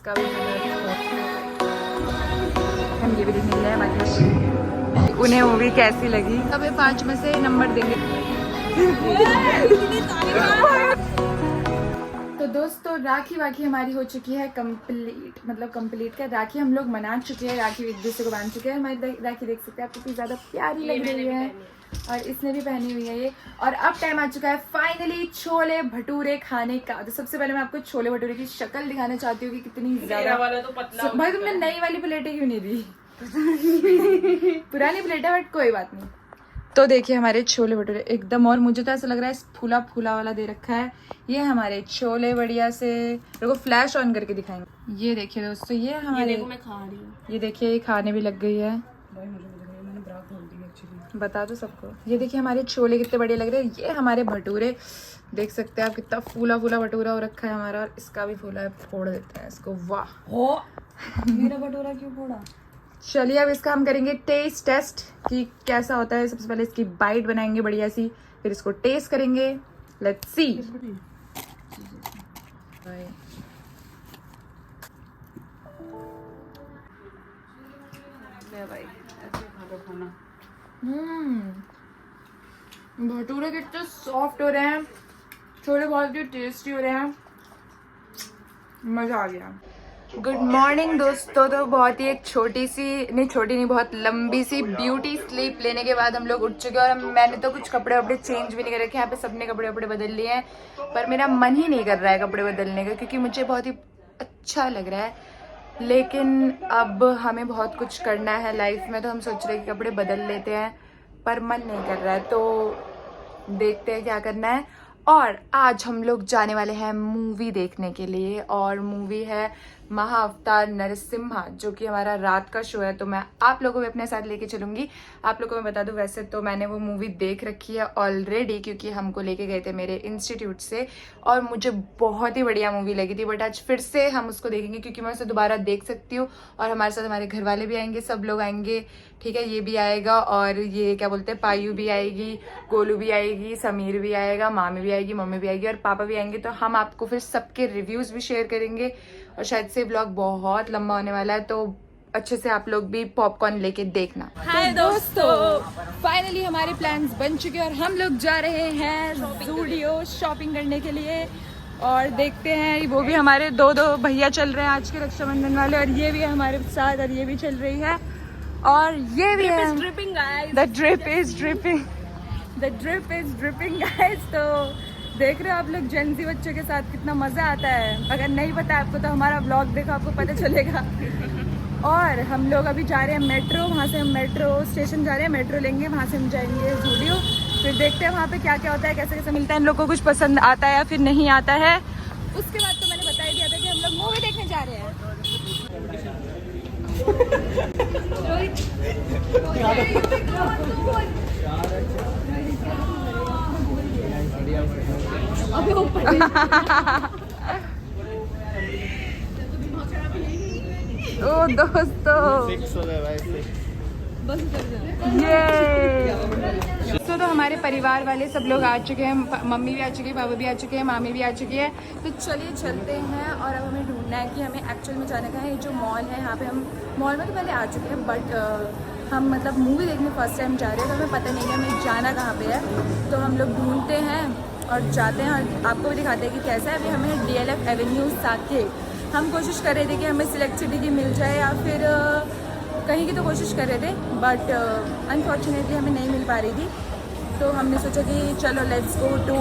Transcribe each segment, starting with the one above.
इसका भी हम ये भी देखने के लिए बाकी उन्हें मूवी कैसी लगी। कभी 5 में से नंबर देंगे। तो दोस्तों राखी वाखी हमारी हो चुकी है कंप्लीट, मतलब कंप्लीट का राखी हम लोग मना चुके हैं, राखी एक दूसरे को बांध चुके हैं। हमारी राखी देख सकते हैं आप कितनी ज़्यादा प्यारी लग रही है और इसने भी पहनी हुई है ये। और अब टाइम आ चुका है फाइनली छोले भटूरे खाने का। तो सबसे पहले मैं आपको छोले भटूरे की शक्ल दिखाना चाहती हूँ कि कितनी ज़्यादा भाई तुमने नई वाली प्लेटें क्यों नहीं दी? पुरानी प्लेट है बट कोई बात नहीं। तो देखिए हमारे छोले भटूरे एकदम, और मुझे तो ऐसा लग रहा है फूला फूला वाला दे रखा है। ये हमारे छोले बढ़िया से, देखो फ्लैश ऑन करके दिखाएंगे। ये देखिए दोस्तों ये हमारे, मैं खा रही हूँ। ये देखिए ये खाने भी लग गई है। बता दो सबको। ये देखिए हमारे छोले कितने बढ़िया लग रहे हैं। ये हमारे भटूरे देख सकते हैं आप, कितना फूला फूला भटूरा हो रखा है हमारा। और इसका भी फूला है, फोड़ देते हैं इसको। वाह मेरा भटूरा क्यों फोड़ा? चलिए अब इसका हम करेंगे टेस्ट टेस्ट कि कैसा होता है। सबसे पहले इसकी बाइट बनाएंगे बढ़िया सी, फिर इसको टेस्ट करेंगे। Let's see. भटूरे कितने सॉफ्ट हो रहे हैं, छोले बहुत ही टेस्टी हो रहे हैं, मजा आ गया। गुड मॉर्निंग दोस्तों। तो बहुत ही एक छोटी सी, नहीं छोटी नहीं, बहुत लंबी सी ब्यूटी स्लीप लेने के बाद हम लोग उठ चुके हैं। और मैंने तो कुछ कपड़े वपड़े चेंज भी नहीं कर रखे, यहाँ पे सबने कपड़े वपड़े बदल लिए हैं, पर मेरा मन ही नहीं कर रहा है कपड़े बदलने का, क्योंकि मुझे बहुत ही अच्छा लग रहा है। लेकिन अब हमें बहुत कुछ करना है लाइफ में, तो हम सोच रहे हैं कि कपड़े बदल लेते हैं, पर मन नहीं कर रहा है, तो देखते हैं क्या करना है। और आज हम लोग जाने वाले हैं मूवी देखने के लिए, और मूवी है महाअवतार नरसिम्हा, जो कि हमारा रात का शो है। तो मैं आप लोगों को भी अपने साथ लेके चलूंगी। आप लोगों को मैं बता दूं, वैसे तो मैंने वो मूवी देख रखी है ऑलरेडी, क्योंकि हमको लेके गए थे मेरे इंस्टीट्यूट से, और मुझे बहुत ही बढ़िया मूवी लगी थी। बट आज फिर से हम उसको देखेंगे, क्योंकि मैं उसे दोबारा देख सकती हूँ। और हमारे साथ हमारे घर वाले भी आएंगे, सब लोग आएंगे, ठीक है। ये भी आएगा, और ये क्या बोलते हैं, पायु भी आएगी, गोलू भी आएगी, समीर भी आएगा, मामी भी आएगी, मम्मी भी आएगी, और पापा भी आएंगे। तो हम आपको फिर सबके रिव्यूज भी शेयर करेंगे, और शायद से व्लॉग बहुत लंबा होने वाला है, तो अच्छे से आप लोग भी पॉपकॉर्न लेके देखना। हाय दोस्तों, फाइनली हमारे प्लान्स बन चुके हैं और हम लोग जा रहे हैं ज़ूडियो शॉपिंग करने के लिए। और देखते हैं, वो भी हमारे दो भैया चल रहे हैं आज के रक्षाबंधन वाले, और ये भी है हमारे साथ, और ये भी चल रही है, और ये भी है। The drip is dripping, the drip is dripping guys. तो देख रहे हो आप लोग जेंजी बच्चों के साथ कितना मजा आता है। अगर नहीं पता आपको तो हमारा ब्लॉग देखो, आपको पता चलेगा। और हम लोग अभी जा रहे हैं मेट्रो, वहाँ से हम मेट्रो स्टेशन जा रहे हैं, मेट्रो लेंगे, वहाँ से हम जाएंगे ज़ूडियो। फिर देखते हैं वहाँ पे क्या क्या होता है, कैसे कैसे मिलता है, इन लोग को कुछ पसंद आता है या फिर नहीं आता है। उसके बाद तो मैंने बता ही दिया था कि हम लोग मूवी देखने जा रहे हैं। ओ दोस्तों ये तो हमारे परिवार वाले सब लोग आ चुके हैं, मम्मी भी आ चुकी है, पापा भी आ चुके हैं, मामी भी आ चुकी है। तो चलिए चलते हैं। और अब हमें ढूंढना है कि हमें एक्चुअल में जाने का है। ये जो मॉल है, यहाँ पे हम मॉल में तो पहले आ चुके हैं, बट हम मतलब मूवी देखने फर्स्ट टाइम जा रहे हैं, तो हमें पता नहीं है हमें जाना कहाँ पे है। तो हम लोग ढूंढते हैं और जाते हैं, और आपको भी दिखाते हैं कि कैसा है। अभी हमें DLF एवेन्यू साकेत, हम कोशिश कर रहे थे कि हमें सिलेक्ट सिटी की मिल जाए या फिर कहीं की तो कोशिश कर रहे थे, बट अनफॉर्चुनेटली हमें नहीं मिल पा रही थी। तो हमने सोचा कि चलो लेट्स गो टू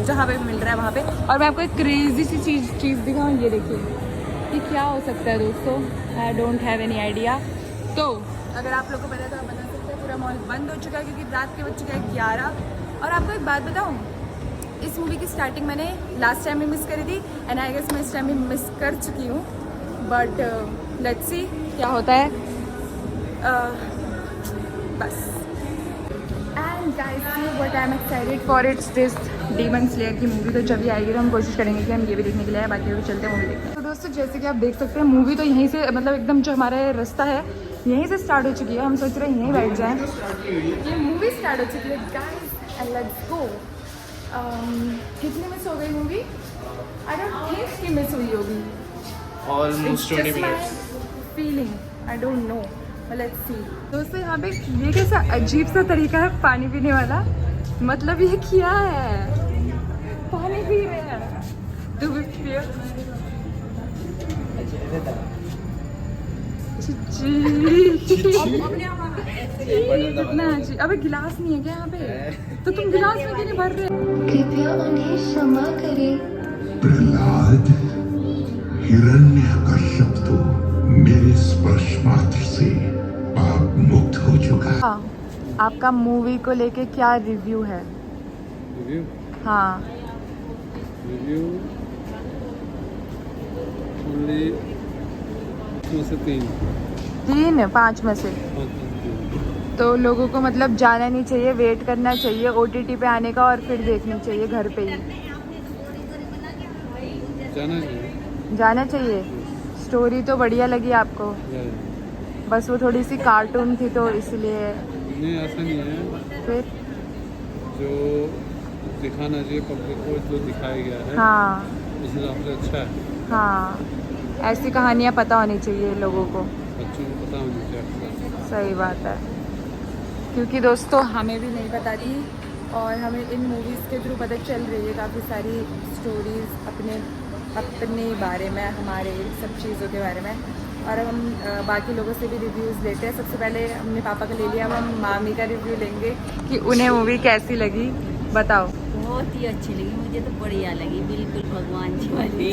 जहाँ पे मिल रहा है वहाँ पे। और मैं आपको एक क्रेजी सी चीज़ दिखाऊँ, ये देखिए कि क्या हो सकता है दोस्तों, I don't have any idea. तो अगर आप लोग को पता है तो आप बता सकते हैं। पूरा मॉल बंद हो चुका है क्योंकि रात के बज चुका है 11। और आपको एक बात बताऊँ, इस मूवी की स्टार्टिंग मैंने लास्ट टाइम भी मिस करी थी, एंड आई गेस मैं इस टाइम भी मिस कर चुकी हूँ, बट लेट्स सी क्या होता है। बस and guys what I am excited for, it's this demon slayer की मूवी। तो जब भी आएगी तो हम कोशिश करेंगे कि हम ये भी देखने के लिए आए, बाकी लोग चलते हैं मूवी देखते हैं। तो दोस्तों जैसे कि आप देख सकते हैं, मूवी तो यहीं से, मतलब एकदम जो हमारा रास्ता है यहीं से स्टार्ट हो चुकी है। हम सोच रहे हैं यहीं बैठ जाएँ। ये मूवी स्टार्ट हो चुकी है गाइस, एंड लेट्स गो। कितनी मिस हो गई मूवी? आई डोंट थिंक कि मिस हुई होगी, Almost 20 minutes. Feeling I don't know, let's see. दोस्तों यहाँ पे ये कैसा अजीब सा तरीका है पानी पीने वाला, मतलब ये क्या है, पानी पी रहे हैं। Do we feel? अबे गिलास नहीं है क्या यहाँ पे? तो तुम गिलास में क्यों नहीं भर रहे? कृपया उन्हें क्षमा करें। प्रहलाद, हिरण्यकश्यप तो मेरे स्पर्श मात्र से पाप मुक्त हो चुका है। हाँ, आपका मूवी को लेके क्या रिव्यू है? Review? हाँ, Review? Only 2 से 3. 3 5 में से। तो लोगों को मतलब जाना नहीं चाहिए, वेट करना चाहिए OTT पे आने का और फिर देखनी चाहिए घर पे ही। जाना चाहिए. जाना चाहिए। स्टोरी तो बढ़िया लगी आपको, बस वो थोड़ी सी कार्टून थी तो इसलिए। नहीं, ऐसा नहीं है. फिर जो दिखाना चाहिए पब्लिक को, जो दिखाया गया है हाँ उस हिसाब से अच्छा है. हाँ, ऐसी कहानियाँ पता होनी चाहिए लोगों को। बच्चों को पता होना चाहिए. सही बात है, क्योंकि दोस्तों हमें भी नहीं पता थी और हमें इन मूवीज़ के थ्रू पता चल रही है काफ़ी सारी स्टोरीज़ अपने बारे में, हमारे सब चीज़ों के बारे में। और अब हम बाकी लोगों से भी रिव्यूज़ लेते हैं। सबसे पहले हमने पापा का ले लिया, अब हम मामी का रिव्यू लेंगे कि उन्हें मूवी कैसी लगी। बताओ। बहुत ही अच्छी लगी मुझे, तो बढ़िया लगी, बिल्कुल भगवान जी वाली।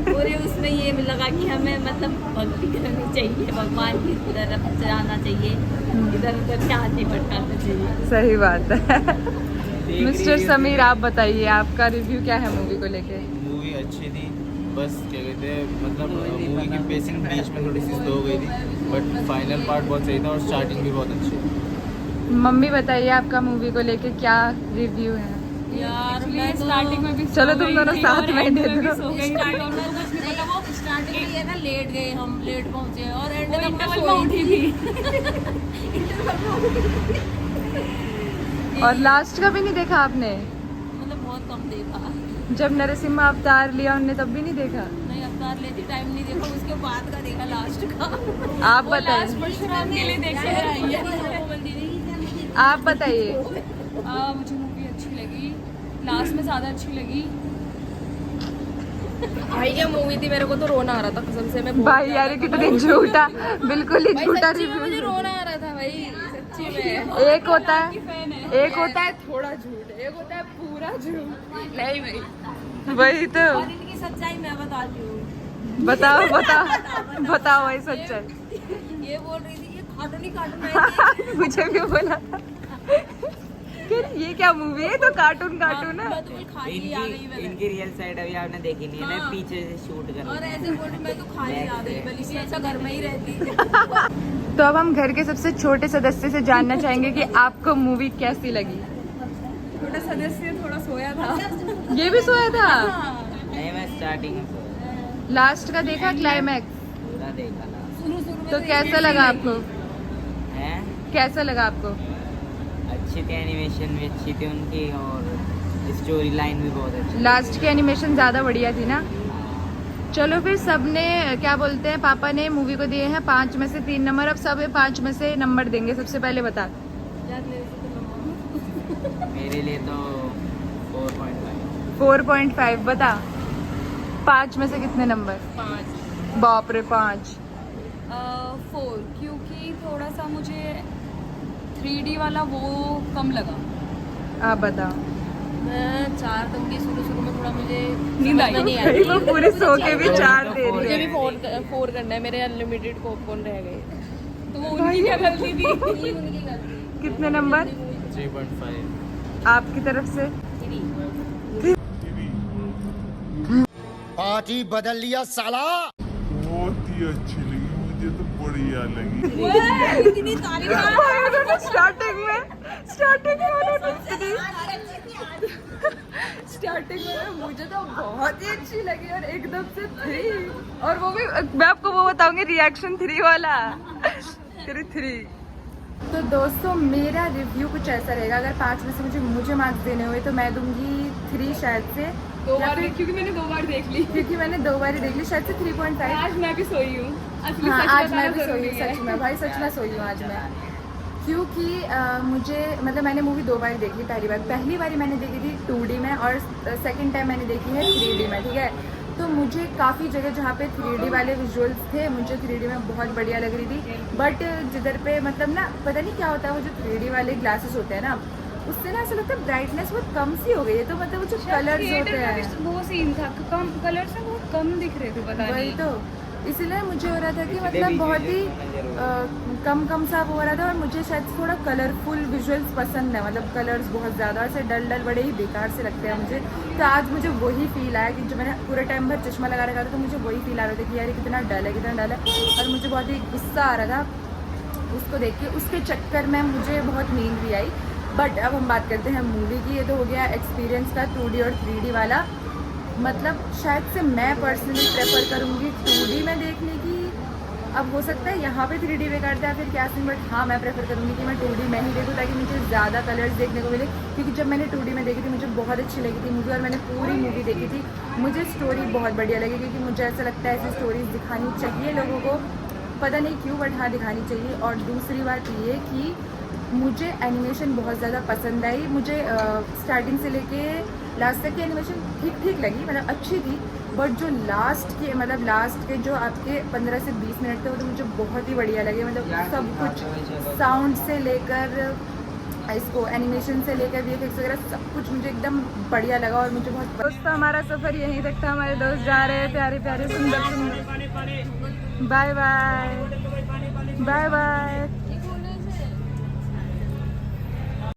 पूरे उसमें ये लगा कि हमें मतलब भक्ति करनी चाहिए, भगवान की तरफ जाना चाहिए, इधर उधर ध्यान नहीं भटकाना चाहिए। सही बात है। मिस्टर समीर आप बताइए, आपका रिव्यू क्या है मूवी को लेके? मूवी अच्छी थी, बस क्या कहते हैं मतलब मूवी की पेसिंग बीच में थोड़ी सी स्लो हो गई थी, बट फाइनल पार्ट बहुत सही था और स्टार्टिंग भी बहुत अच्छी थी। मम्मी बताइए आपका मूवी को लेके क्या रिव्यू है? यार मैं स्टार्टिंग में भी चलो तुम दोनों साथ में दे दो। स्टार्टिंग में कुछ नहीं पता, वो स्टार्टिंग में ये ना लेट गए, हम लेट पहुंचे और एंड में इंटरवल में उठी थी। और लास्ट का भी नहीं देखा आपने? मतलब बहुत कम देखा, जब नरसिम्हा अवतार लिया उनने तब भी नहीं देखा? नहीं अवतार लेती टाइम नहीं देखा, उसके बाद का देखा लास्ट का। आप बताइए, परशुराम के लिए देखे आप बताइए। मुझे मूवी अच्छी लगी, लास्ट में ज़्यादा अच्छी लगी। भाई क्या मूवी थी, मेरे को तो रोना आ रहा था कसम से। मैं भाई यार कितने झूठा, बिल्कुल ही झूठा मुझे रिव्यू। रोना आ रहा था भाई सच्ची में। एक होता है थोड़ा झूठ, एक होता है पूरा झूठ। नहीं भाई वही तो। और इनकी सच्चाई मैं बताती हूँ। बताओ भाई सच्चाई। ये बोल रही थी ये कार्टून मुझे भी बोला था कि ये क्या मूवी है, तो कार्टून है। मैं तो खाई ही आ गई मैंने। इनकी रियल साइड अभी आपने देखी नहीं है ना, हाँ। पीछे से शूट कर और ऐसे बोल रही मैं तो खाई ही आ गई, बल्कि अच्छा घर में ही रहती। तो अब हम घर के सबसे छोटे सदस्य से जानना चाहेंगे कि आपको मूवी कैसी लगी। छोटा सदस्य थोड़ा सोया था। ये भी सोया था? नहीं, मैं स्टार्टिंग में सोया, लास्ट का देखा क्लाइमैक्स? पूरा देखा ना। तो कैसा लगा आपको? है कैसा लगा आपको? अच्छी थी, एनिमेशन भी अच्छी थी उनकी और स्टोरी लाइन भी बहुत अच्छी। लास्ट की एनिमेशन ज्यादा बढ़िया थी ना। चलो फिर सबने क्या बोलते हैं, पापा ने मूवी को दिए हैं 5 में से 3 नंबर। अब सब 5 में से नंबर देंगे। सबसे पहले बता। मेरे लिए तो 4.5। 4.5 बता। 5 में से कितने नंबर? 5। बाप रे 5। 4 क्योंकि थोड़ा सा मुझे 3D वाला वो कम लगा। आप बताओ। मैं 4 दूंगी, शुरू में थोड़ा मुझे नींद आई। समझ में नहीं आई। वो पूरे सो के भी 4 दे मुझे रही भी है। 4 करना है, मेरे अनलिमिटेड पॉपकॉर्न रह गए, तो वो उनकी क्या गलती थी? उनकी गलती। कितने नंबर 3.5। आपकी तरफ से? पार्टी बदल लिया साला। बहुत ही अच्छी लगी मुझे, तो बढ़िया लगी। इतनी तारीफ। स्टार्टिंग में मुझे तो बहुत ही अच्छी लगी और एकदम से 3। और वो भी मैं आपको वो बताऊंगी रिएक्शन 3 वाला। 3 तो दोस्तों मेरा रिव्यू कुछ ऐसा रहेगा, अगर 5 में से मुझे मार्क्स देने हुए तो मैं दूंगी 3 शायद से, क्योंकि मैंने 2 बार देख ली, क्योंकि मैंने 2 बार ही देख ली, शायद से 3.5। आज मैं भी सोई हूँ। हाँ आज मैं भी सोई हूँ, सच में भाई, सच में सोई हूँ आज मैं, क्योंकि मुझे मतलब मैंने मूवी 2 बार देखी। पहली बार मैंने देखी थी 2D में और सेकंड टाइम मैंने देखी है 3D में, ठीक है। तो मुझे काफ़ी जगह जहाँ पे 3D वाले विजुअल्स थे मुझे 3D में बहुत बढ़िया लग रही थी, बट जिधर पे मतलब ना पता नहीं क्या होता है, वो जो 3D वाले ग्लासेस होते हैं ना उससे ना ऐसा लगता है ब्राइटनेस बहुत कम सी हो गई है। तो मतलब वो जो कलर्स होते हैं वो सीन था, कम कलर्स ना बहुत कम दिख रहे थे, पता वही नहीं। तो इसलिए मुझे हो रहा था कि मतलब बहुत ही कम सा हो रहा था, और मुझे शायद थोड़ा कलरफुल विजुअल्स पसंद है, मतलब कलर्स बहुत ज़्यादा ऐसे डल बड़े ही बेकार से लगते हैं मुझे। तो आज मुझे वही फील आया कि जो मैंने पूरे टाइम भर चश्मा लगा रखा था, तो मुझे वही फील आ रहा था कि यार ये कितना डल है, और मुझे बहुत ही गुस्सा आ रहा था उसको देख के। उसके चक्कर में मुझे बहुत नींद भी आई। बट अब हम बात करते हैं मूवी की। ये तो हो गया एक्सपीरियंस का 2D और 3D वाला। मतलब शायद से मैं पर्सनली प्रेफर करूँगी 2D में देखने की। अब हो सकता है यहाँ पे 3D बेकार था फिर क्या सीन, बट हाँ मैं प्रेफर करूँगी कि मैं 2D में ही देखूँ, ताकि मुझे ज़्यादा कलर्स देखने को मिले। क्योंकि जब मैंने 2D में देखी थी मुझे बहुत अच्छी लगी थी मूवी, और मैंने पूरी मूवी देखी थी। मुझे स्टोरी बहुत बढ़िया लगी, क्योंकि मुझे ऐसा लगता है ऐसी स्टोरीज दिखानी चाहिए लोगों को, पता नहीं क्यों बट हाँ दिखानी चाहिए। और दूसरी बात ये कि मुझे एनिमेशन बहुत ज़्यादा पसंद आई। मुझे स्टार्टिंग से लेके लास्ट तक की एनिमेशन ठीक लगी, मतलब अच्छी थी। बट जो लास्ट के जो आपके 15 से 20 मिनट थे वो तो मुझे बहुत ही बढ़िया लगे। मतलब सब कुछ साउंड से लेकर इसको एनिमेशन से लेकर VFX वगैरह सब कुछ मुझे एकदम बढ़िया लगा, और मुझे बहुत दोस्तों हमारा सफ़र यहीं तक था। हमारे दोस्त जा रहे हैं प्यारे प्यारे सुंदर सुंदर। Bye bye bye bye.